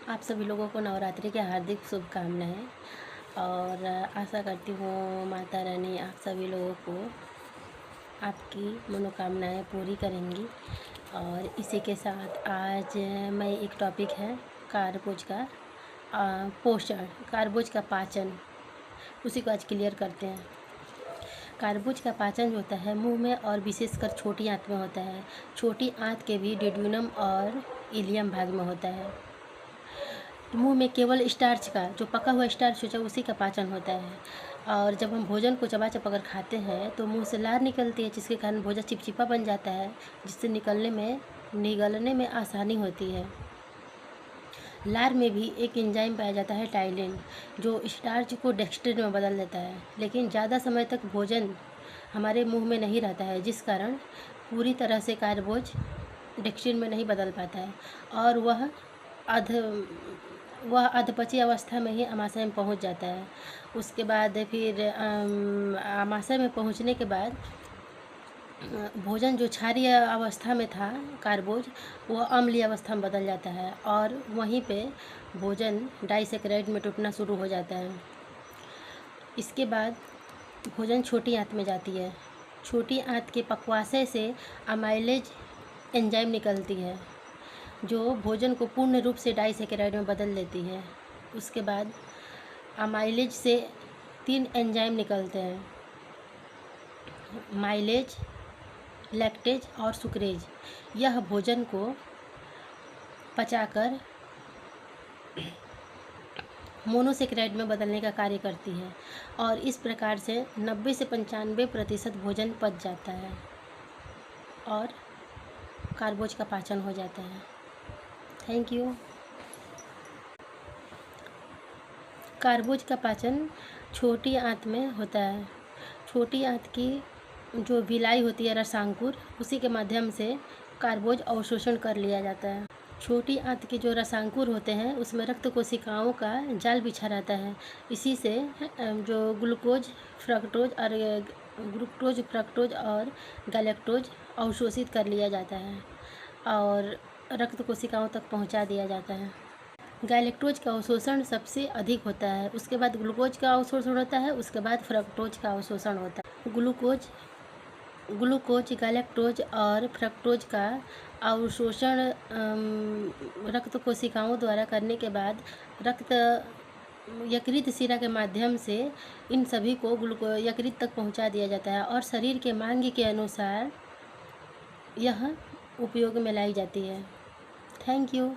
आप सभी लोगों को नवरात्रि की हार्दिक शुभकामनाएँ और आशा करती हूँ माता रानी आप सभी लोगों को आपकी मनोकामनाएँ पूरी करेंगी। और इसी के साथ आज मैं एक टॉपिक है कारबोज का पोषण, कारबोज का पाचन, उसी को आज क्लियर करते हैं। कारबूज का पाचन जो होता है मुंह में और विशेषकर छोटी आंत में होता है। छोटी आंत के भी ड्यूडेनम और इलियम भाग में होता है। मुंह में केवल स्टार्च का, जो पका हुआ स्टार्च होता है उसी का पाचन होता है। और जब हम भोजन को चबा चबा कर खाते हैं तो मुंह से लार निकलती है, जिसके कारण भोजन चिपचिपा बन जाता है, जिससे निगलने में आसानी होती है। लार में भी एक एंजाइम पाया जाता है टाइलिन, जो स्टार्च को डेक्स्ट्रिन में बदल देता है। लेकिन ज़्यादा समय तक भोजन हमारे मुंह में नहीं रहता है, जिस कारण पूरी तरह से कारबोज डेक्स्ट्रिन में नहीं बदल पाता है और वह अधपची अवस्था में ही आमाशय में पहुंच जाता है। उसके बाद फिर आमाशय में पहुंचने के बाद भोजन जो क्षारीय अवस्था में था कारबोज, वह अम्लीय अवस्था में बदल जाता है और वहीं पे भोजन डाइसेकेराइड में टूटना शुरू हो जाता है। इसके बाद भोजन छोटी आंत में जाती है। छोटी आंत के पक्वाशय से अमाइलेज एंजाइम निकलती है, जो भोजन को पूर्ण रूप से डाइसेकेराइड में बदल देती है। उसके बाद अमाइलेज से 3 एंजाइम निकलते हैं, माइलेज, लैक्टेज और सुक्रेज। यह भोजन को पचाकर मोनोसेकेराइड में बदलने का कार्य करती है और इस प्रकार से 90 से 95% भोजन पच जाता है और कारबोज का पाचन हो जाता है। Thank you. कारबोज का पाचन छोटी आंत में होता है। छोटी आंत की जो विलाई होती है रसांकुर, उसी के माध्यम से कारबोज अवशोषण कर लिया जाता है। छोटी आंत के जो रसांकुर होते हैं उसमें रक्त कोशिकाओं का जाल बिछा रहता है। इसी से जो ग्लूकोज, फ्रक्टोज और गैलेक्टोज अवशोषित कर लिया जाता है और रक्त कोशिकाओं तक पहुंचा दिया जाता है। गैलेक्टोज का अवशोषण सबसे अधिक होता है, उसके बाद ग्लूकोज का अवशोषण होता है, उसके बाद फ्रक्टोज का अवशोषण होता है। ग्लूकोज, गैलेक्टोज और फ्रक्टोज का अवशोषण रक्त कोशिकाओं द्वारा करने के बाद रक्त यकृत शिरा के माध्यम से इन सभी को यकृत तक पहुंचा दिया जाता है और शरीर के मांग के अनुसार यह उपयोग में लाई जाती है। Thank you.